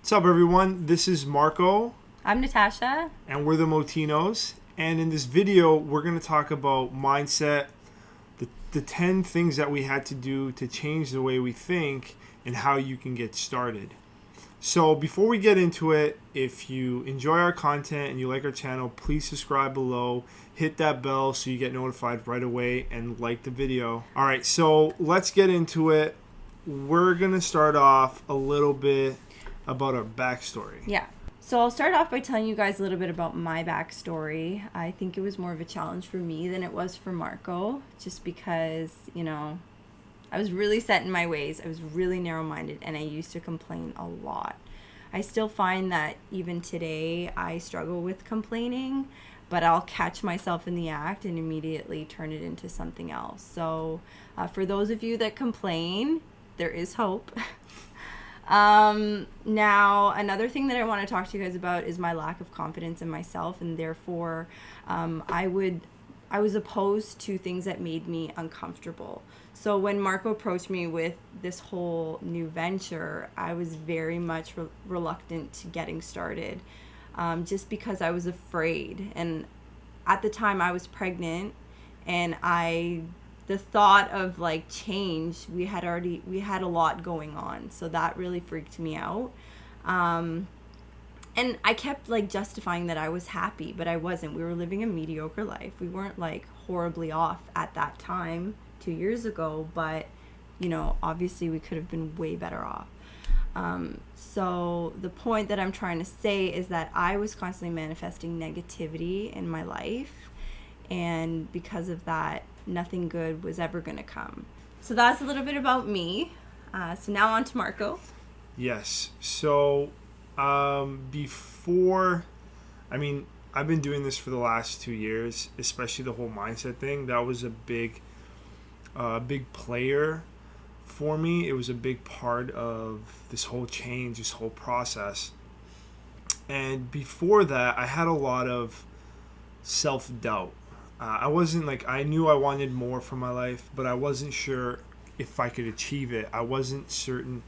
What's up, everyone? This is Marco, I'm Natasha. and we're the Motinos. And in this video, we're going to talk about mindset, the 10 things that we had to do to change the way we think, and how you can get started. So before we get into it, if you enjoy our content and you like our channel, please subscribe below, hit that bell so you get notified right away, and like the video. All right, so let's get into it. We're going to start off a little bit about our backstory. Yeah. So I'll start off by telling you guys a little bit about my backstory. I think it was more of a challenge for me than it was for Marco, just because, I was really set in my ways. I was really narrow-minded, and I used to complain a lot. I still find that even today I struggle with complaining, but I'll catch myself in the act and immediately turn it into something else. So for those of you that complain, there is hope. Now, another thing that I want to talk to you guys about is my lack of confidence in myself, and therefore I was opposed to things that made me uncomfortable. So when Marco approached me with this whole new venture, I was very much reluctant to getting started, just because I was afraid. And at the time I was pregnant, and the thought of like change, we had a lot going on, so that really freaked me out. And I kept like justifying that I was happy, but I wasn't. We were living a mediocre life. We weren't like horribly off at that time 2 years ago, but obviously we could have been way better off. So the point that I'm trying to say is that I was constantly manifesting negativity in my life, and because of that, nothing good was ever going to come. So that's a little bit about me. So now on to Marco. Yes. So I've been doing this for the last 2 years, especially the whole mindset thing. That was a big player for me. It was a big part of this whole change, this whole process. And before that, I had a lot of self-doubt. I knew I wanted more from my life, but I wasn't sure if I could achieve it. I wasn't certain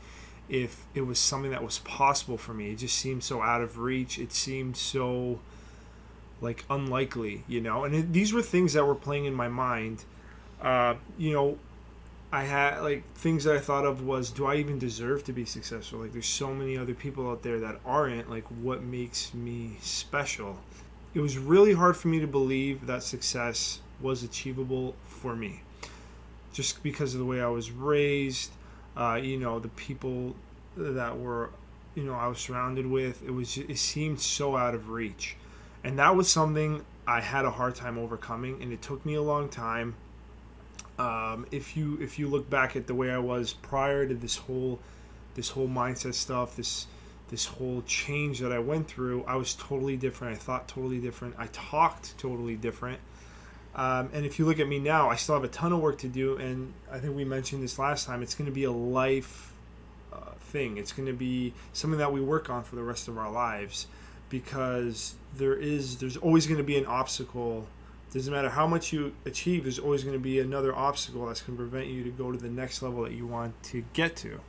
if it was something that was possible for me. It just seemed so out of reach. It seemed so like unlikely, and these were things that were playing in my mind. I had like things that I thought of was, do I even deserve to be successful? Like, there's so many other people out there that aren't. Like, what makes me special? It was really hard for me to believe that success was achievable for me, just because of the way I was raised, the people that were, I was surrounded with. It seemed so out of reach, and that was something I had a hard time overcoming, and it took me a long time. If you look back at the way I was prior to this whole mindset stuff, this whole change that I went through, I was totally different. I thought totally different. I talked totally different. And if you look at me now, I still have a ton of work to do. And I think we mentioned this last time. It's going to be a life thing. It's going to be something that we work on for the rest of our lives, because there's always going to be an obstacle. Doesn't matter how much you achieve, there's always going to be another obstacle that's going to prevent you to go to the next level that you want to get to.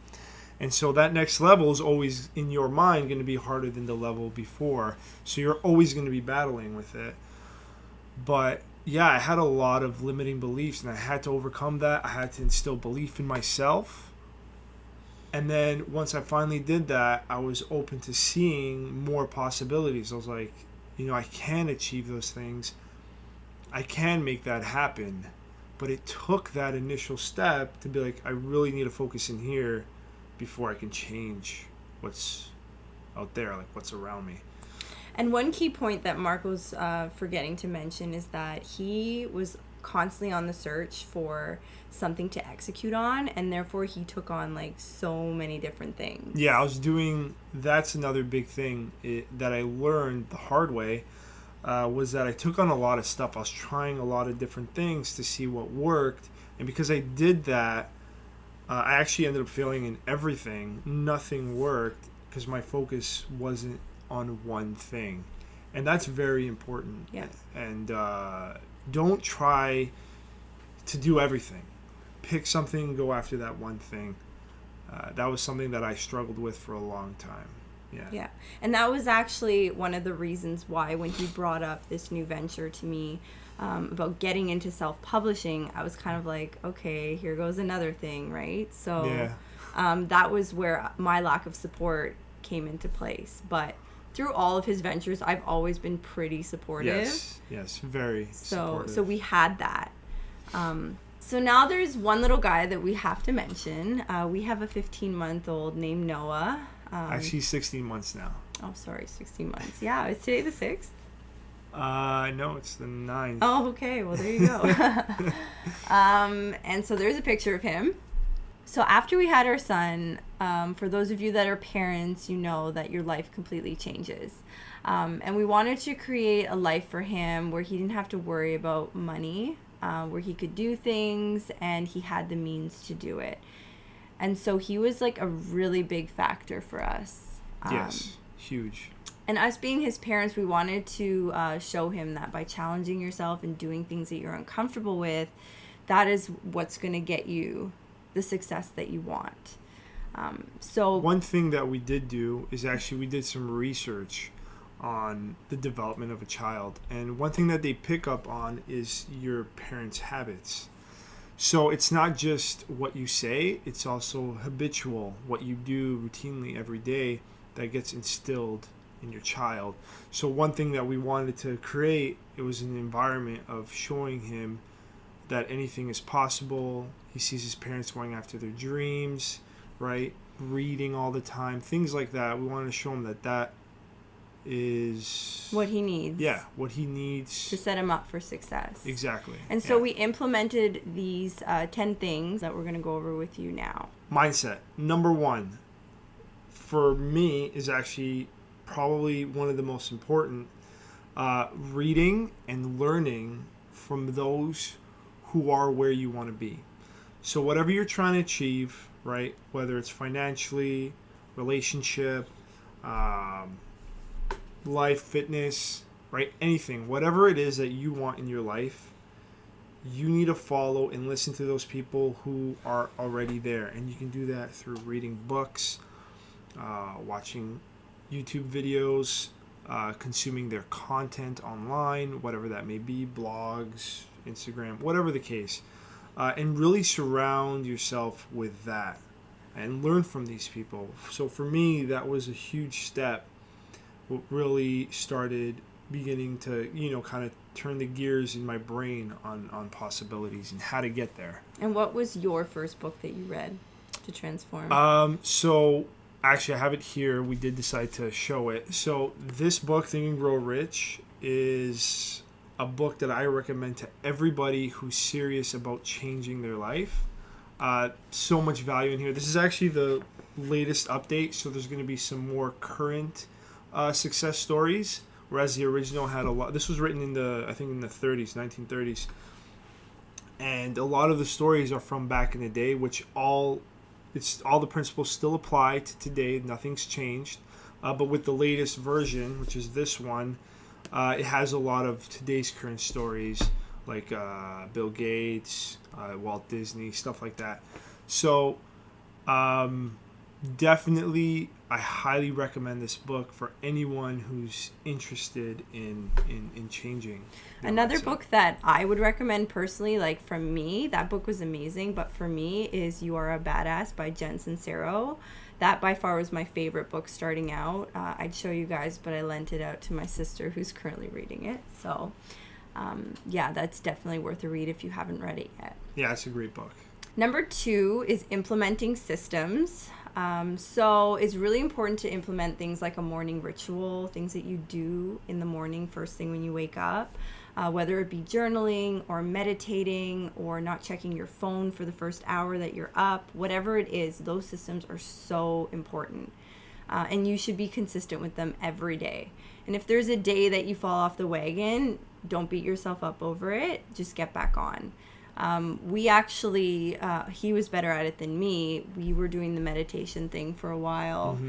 And so that next level is always, in your mind, going to be harder than the level before. So you're always going to be battling with it. But yeah, I had a lot of limiting beliefs, and I had to overcome that. I had to instill belief in myself. And then once I finally did that, I was open to seeing more possibilities. I was like, I can achieve those things. I can make that happen. But it took that initial step to be like, I really need to focus in here before I can change what's out there, like what's around me. And one key point that Marco's forgetting to mention is that he was constantly on the search for something to execute on, and therefore he took on like so many different things. Yeah, that's another big thing that I learned the hard way, was that I took on a lot of stuff. I was trying a lot of different things to see what worked, and because I did that, I actually ended up failing in everything. Nothing worked because my focus wasn't on one thing. And that's very important. Yeah. And don't try to do everything. Pick something, go after that one thing. That was something that I struggled with for a long time. Yeah. Yeah. And that was actually one of the reasons why when he brought up this new venture to me about getting into self-publishing, I was kind of like, okay, here goes another thing, right? So Yeah. that was where my lack of support came into place. But through all of his ventures, I've always been pretty supportive. Yes, very supportive. So we had that. So now there's one little guy that we have to mention. We have a 15-month-old named Noah. Actually, 16 months now. Oh, sorry, 16 months. Yeah, is today the 6th? No, it's the 9th. Oh, okay. Well, there you go. And so there's a picture of him. So after we had our son, for those of you that are parents, you know that your life completely changes. And we wanted to create a life for him where he didn't have to worry about money, where he could do things and he had the means to do it. And so he was like a really big factor for us. Yes, huge. And us being his parents, we wanted to show him that by challenging yourself and doing things that you're uncomfortable with, that is what's going to get you the success that you want. So one thing that we did do is actually we did some research on the development of a child. And one thing that they pick up on is your parents' habits. So it's not just what you say, it's also habitual, what you do routinely every day that gets instilled in your child. So one thing that we wanted to create, it was an environment of showing him that anything is possible. He sees his parents going after their dreams, right? Reading all the time, things like that. We wanted to show him that that is what he needs. Yeah, what he needs to set him up for success. Exactly. And so we implemented these 10 things that we're going to go over with you now. Mindset. Number 1, for me, is actually probably one of the most important. Reading and learning from those who are where you want to be. So whatever you're trying to achieve, right? Whether it's financially, relationship, life, fitness, right? Anything, whatever it is that you want in your life, you need to follow and listen to those people who are already there. And you can do that through reading books, watching YouTube videos, consuming their content online, whatever that may be, blogs, Instagram, whatever the case. And really surround yourself with that and learn from these people. So for me, that was a huge step. What really started beginning to, kind of turn the gears in my brain on possibilities and how to get there. And what was your first book that you read to transform? So actually I have it here. We did decide to show it. So this book, Think and Grow Rich, is a book that I recommend to everybody who's serious about changing their life. So much value in here. This is actually the latest update, so there's going to be some more current success stories, whereas the original had a lot. This was written in the 1930s, and a lot of the stories are from back in the day, which all the principles still apply to today. Nothing's changed, but with the latest version, which is this one, it has a lot of today's current stories, like Bill Gates, Walt Disney, stuff like that. So definitely, I highly recommend this book for anyone who's interested in changing. Another mindset. book that I would recommend personally, like from me, that book was amazing, but for me is You Are a Badass by Jen Sincero. That by far was my favorite book starting out. I'd show you guys, but I lent it out to my sister who's currently reading it. So yeah, that's definitely worth a read if you haven't read it yet. Yeah, it's a great book. Number 2 is implementing systems. So it's really important to implement things like a morning ritual, things that you do in the morning first thing when you wake up, whether it be journaling or meditating or not checking your phone for the first hour that you're up, whatever it is, those systems are so important. And you should be consistent with them every day. And if there's a day that you fall off the wagon, don't beat yourself up over it. Just get back on. We actually, he was better at it than me. We were doing the meditation thing for a while.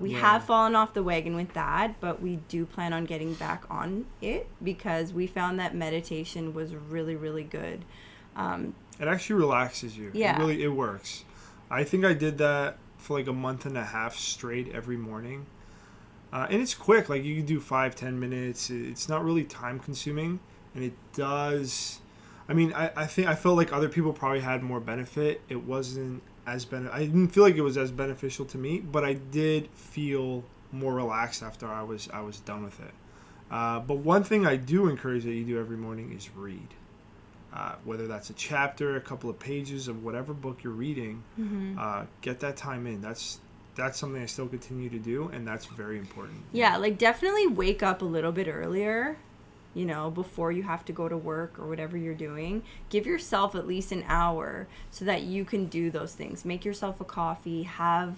We have fallen off the wagon with that, but we do plan on getting back on it because we found that meditation was really, really good. It actually relaxes you. Yeah. It works. I think I did that for like a month and a half straight every morning. And it's quick. Like, you can do 5-10 minutes. It's not really time consuming, and it does. I mean, I think I felt like other people probably had more benefit. It wasn't as I didn't feel like it was as beneficial to me, but I did feel more relaxed after I was done with it. But one thing I do encourage that you do every morning is read. Whether that's a chapter, a couple of pages of whatever book you're reading, get that time in. That's something I still continue to do, and that's very important. Yeah, like definitely wake up a little bit earlier, before you have to go to work or whatever you're doing. Give yourself at least an hour so that you can do those things. Make yourself a coffee, have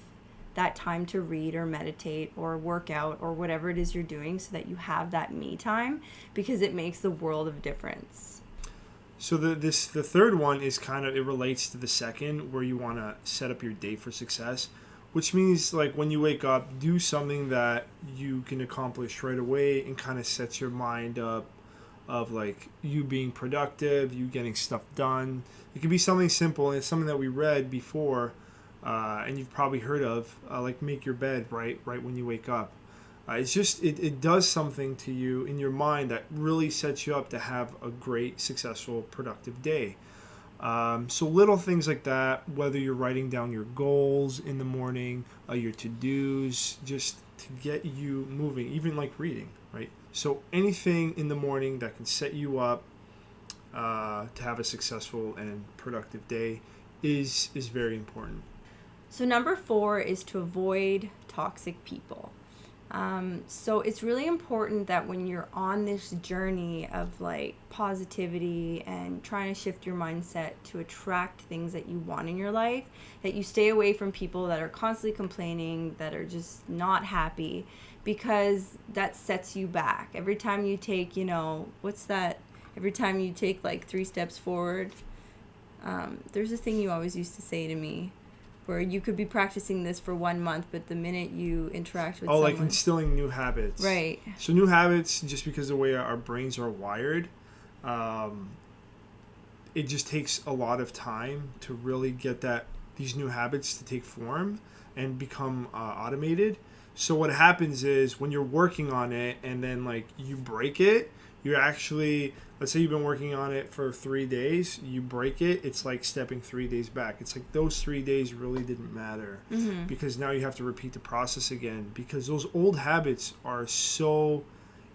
that time to read or meditate or work out or whatever it is you're doing so that you have that me time, because it makes the world of difference. So the third one is it relates to the second, where you want to set up your day for success, which means like when you wake up, do something that you can accomplish right away and kind of sets your mind up of like you being productive, you getting stuff done. It could be something simple, and it's something that we read before, and you've probably heard of, like make your bed right when you wake up. It's just, it does something to you in your mind that really sets you up to have a great, successful, productive day. So little things like that, whether you're writing down your goals in the morning, your to-dos, just to get you moving, even like reading, right? So anything in the morning that can set you up to have a successful and productive day is very important. So number 4 is to avoid toxic people. So it's really important that when you're on this journey of like positivity and trying to shift your mindset to attract things that you want in your life, that you stay away from people that are constantly complaining, that are just not happy, because that sets you back. Every time you take, every time you take like 3 steps forward, there's a thing you always used to say to me, where you could be practicing this for 1 month, but the minute you interact with someone... like instilling new habits. Right. So new habits, just because of the way our brains are wired, it just takes a lot of time to really get these new habits to take form and become automated. So what happens is when you're working on it and then like you break it, you're actually... Let's say you've been working on it for 3 days, you break it, it's like stepping 3 days back. It's like those 3 days really didn't matter, because now you have to repeat the process again, because those old habits are so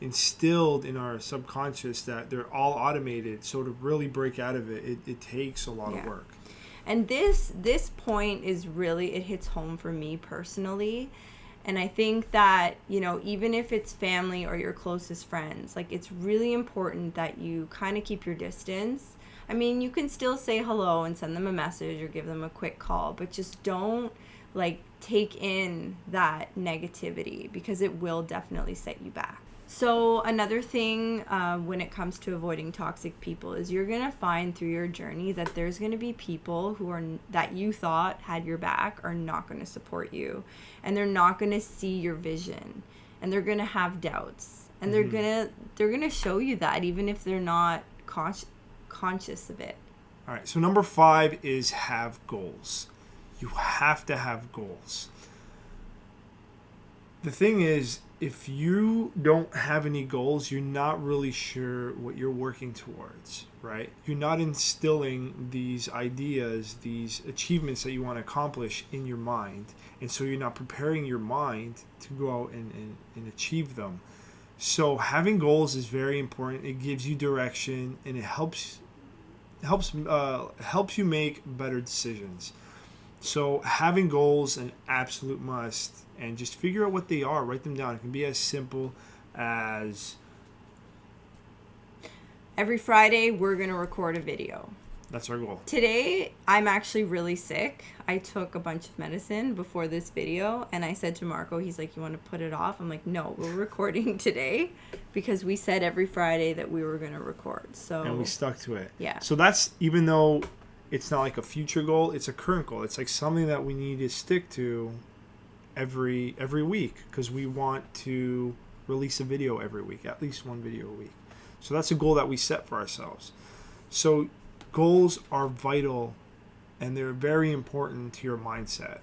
instilled in our subconscious that they're all automated. So to really break out of it takes a lot of work. And this point is really, it hits home for me personally. And I think that, even if it's family or your closest friends, like it's really important that you kind of keep your distance. I mean, you can still say hello and send them a message or give them a quick call, but just don't like take in that negativity, because it will definitely set you back. So another thing when it comes to avoiding toxic people is you're going to find through your journey that there's going to be people who are that you thought had your back are not going to support you, and they're not going to see your vision, and they're going to have doubts, and they're going to show you that even if they're not conscious of it. All right. So number 5 is have goals. You have to have goals. The thing is, if you don't have any goals, you're not really sure what you're working towards, right? You're not instilling these ideas, these achievements that you want to accomplish in your mind. And so you're not preparing your mind to go out and achieve them. So having goals is very important. It gives you direction, and it helps you make better decisions. So having goals an absolute must, and just figure out what they are. Write them down. It can be as simple as... Every Friday, we're going to record a video. That's our goal. Today, I'm actually really sick. I took a bunch of medicine before this video, and I said to Marco, he's like, you want to put it off? I'm like, no, we're recording today, because we said every Friday that we were going to record. And we stuck to it. Yeah. So that's, even though it's not like a future goal, it's a current goal. It's like something that we need to stick to every week, because we want to release a video every week, at least one video a week. So that's a goal that we set for ourselves. So goals are vital, and they're very important to your mindset.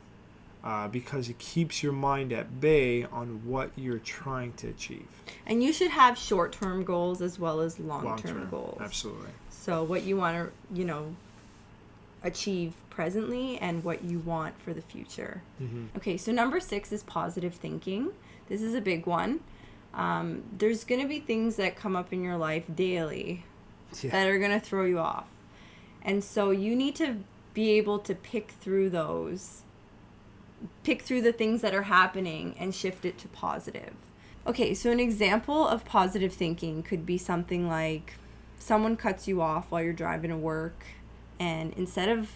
because it keeps your mind at bay on what you're trying to achieve. And you should have short-term goals as well as long-term goals. Absolutely. So what you want to, achieve presently and what you want for the future. Mm-hmm. Okay, so number 6 is positive thinking. This is a big one. There's going to be things that come up in your life daily that are going to throw you off. And so you need to be able to pick through the things that are happening and shift it to positive. Okay, so an example of positive thinking could be something like someone cuts you off while you're driving to work, and instead of,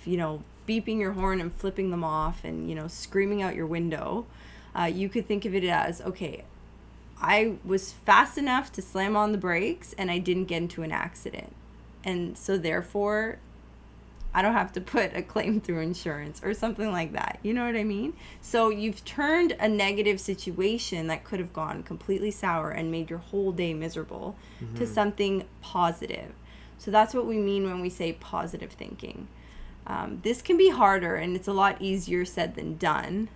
beeping your horn and flipping them off and, screaming out your window, you could think of it as, okay, I was fast enough to slam on the brakes and I didn't get into an accident. And so therefore, I don't have to put a claim through insurance or something like that. You know what I mean? So you've turned a negative situation that could have gone completely sour and made your whole day miserable to something positive. So that's what we mean when we say positive thinking. This can be harder and it's a lot easier said than done.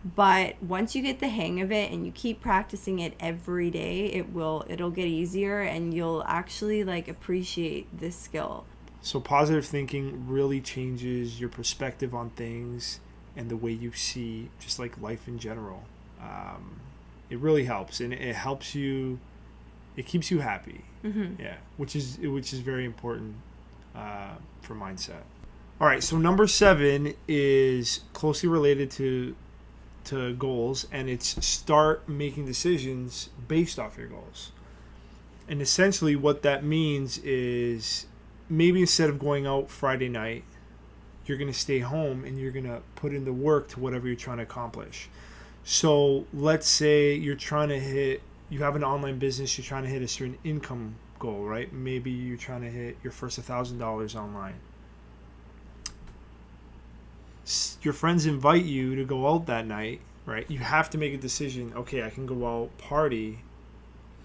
But once you get the hang of it and you keep practicing it every day, it'll get easier and you'll actually appreciate this skill. So positive thinking really changes your perspective on things and the way you see just life in general. It really helps, and it helps you. It keeps you happy. Yeah, which is very important for mindset. All right, so number 7 is closely related to goals, and it's start making decisions based off your goals. And essentially, what that means is, maybe instead of going out Friday night, you're going to stay home and you're going to put in the work to whatever you're trying to accomplish. So let's say you have an online business, you're trying to hit a certain income goal, right? Maybe you're trying to hit your first $1,000 online. Your friends invite you to go out that night, right? You have to make a decision. Okay, I can go out party,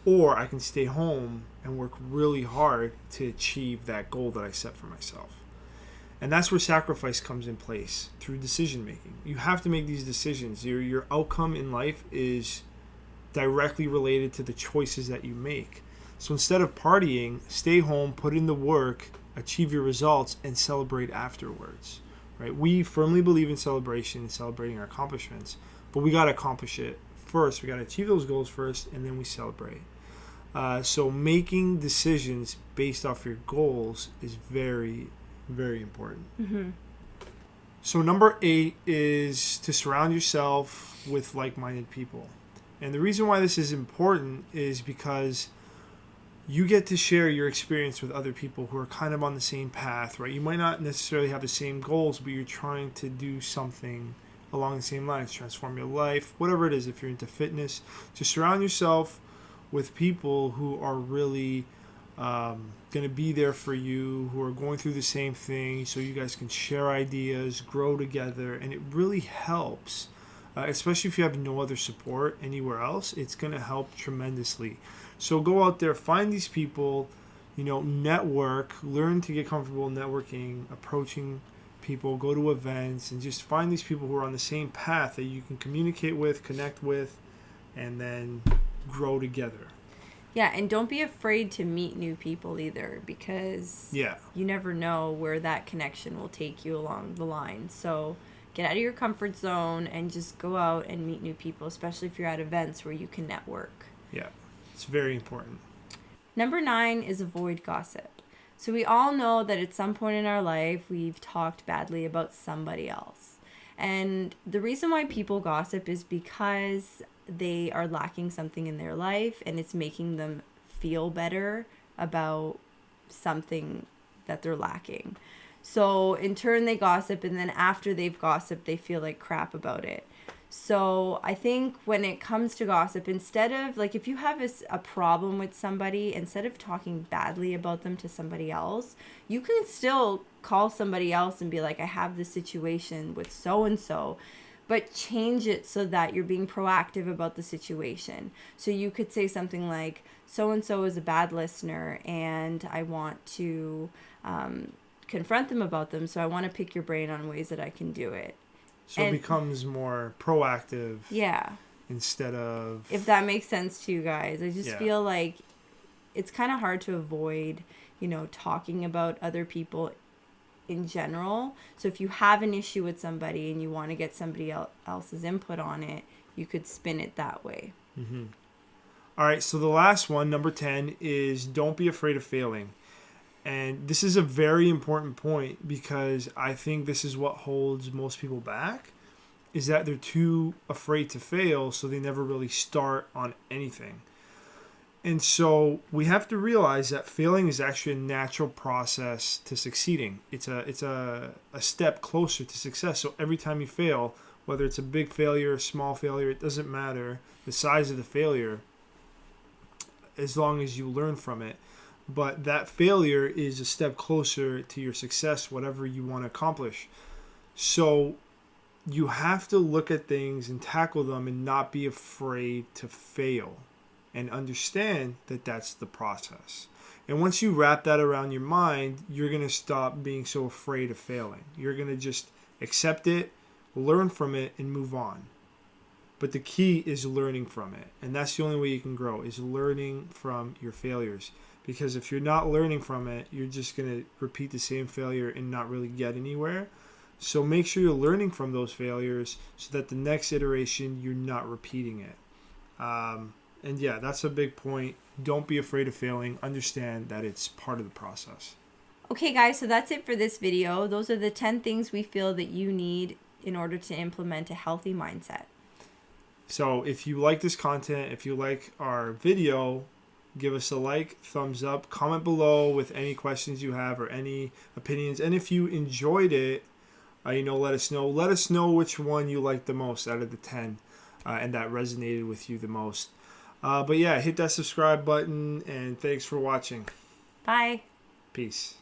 or I can stay home and work really hard to achieve that goal that I set for myself. And that's where sacrifice comes in place, through decision making. You have to make these decisions. Your outcome in life is directly related to the choices that you make. So instead of partying, stay home, put in the work, achieve your results, and celebrate afterwards. Right? We firmly believe in celebration and celebrating our accomplishments, but we got to accomplish it first. We got to achieve those goals first, and then we celebrate. So making decisions based off your goals is very, very important. So number 8 is to surround yourself with like-minded people. And the reason why this is important is because you get to share your experience with other people who are kind of on the same path, right? You might not necessarily have the same goals, but you're trying to do something along the same lines, transform your life, whatever it is. If you're into fitness, just surround yourself with people who are really going to be there for you, who are going through the same thing, so you guys can share ideas, grow together, and it really helps. Especially if you have no other support anywhere else, it's going to help tremendously. So go out there, find these people, network, learn to get comfortable networking, approaching people, go to events, and just find these people who are on the same path that you can communicate with, connect with, and then grow together. Yeah, and don't be afraid to meet new people either, because you never know where that connection will take you along the line. So get out of your comfort zone and just go out and meet new people, especially if you're at events where you can network. Yeah, it's very important. Number 9 is avoid gossip. So we all know that at some point in our life, we've talked badly about somebody else. And the reason why people gossip is because they are lacking something in their life and it's making them feel better about something that they're lacking. So in turn, they gossip, and then after they've gossiped, they feel like crap about it. So I think when it comes to gossip, instead of, if you have a problem with somebody, instead of talking badly about them to somebody else, you can still call somebody else and be like, I have this situation with so-and-so, but change it so that you're being proactive about the situation. So you could say something like, so-and-so is a bad listener, and I want to confront them about them, so I want to pick your brain on ways that I can do it. So And- it becomes more proactive Yeah. instead of... If that makes sense to you guys. I just Yeah. feel like it's kind of hard to avoid, talking about other people in general. So if you have an issue with somebody and you want to get somebody else's input on it, you could spin it that way. Mm-hmm. All right, so the last one, number 10, is don't be afraid of failing. And this is a very important point because I think this is what holds most people back, is that they're too afraid to fail, so they never really start on anything. And so we have to realize that failing is actually a natural process to succeeding. It's a step closer to success. So every time you fail, whether it's a big failure, a small failure, it doesn't matter the size of the failure, as long as you learn from it. But that failure is a step closer to your success, whatever you want to accomplish. So you have to look at things and tackle them and not be afraid to fail, and understand that that's the process. And once you wrap that around your mind, you're going to stop being so afraid of failing. You're going to just accept it, learn from it, and move on. But the key is learning from it. And that's the only way you can grow, is learning from your failures. Because if you're not learning from it, you're just going to repeat the same failure and not really get anywhere. So make sure you're learning from those failures so that the next iteration, you're not repeating it. And yeah, that's a big point. Don't be afraid of failing. Understand that it's part of the process. Okay, guys, so that's it for this video. Those are the 10 things we feel that you need in order to implement a healthy mindset. So if you like this content, if you like our video, give us a like, thumbs up, comment below with any questions you have or any opinions. And if you enjoyed it, let us know. Let us know which one you liked the most out of the 10 and that resonated with you the most. But yeah, hit that subscribe button, and thanks for watching. Bye. Peace.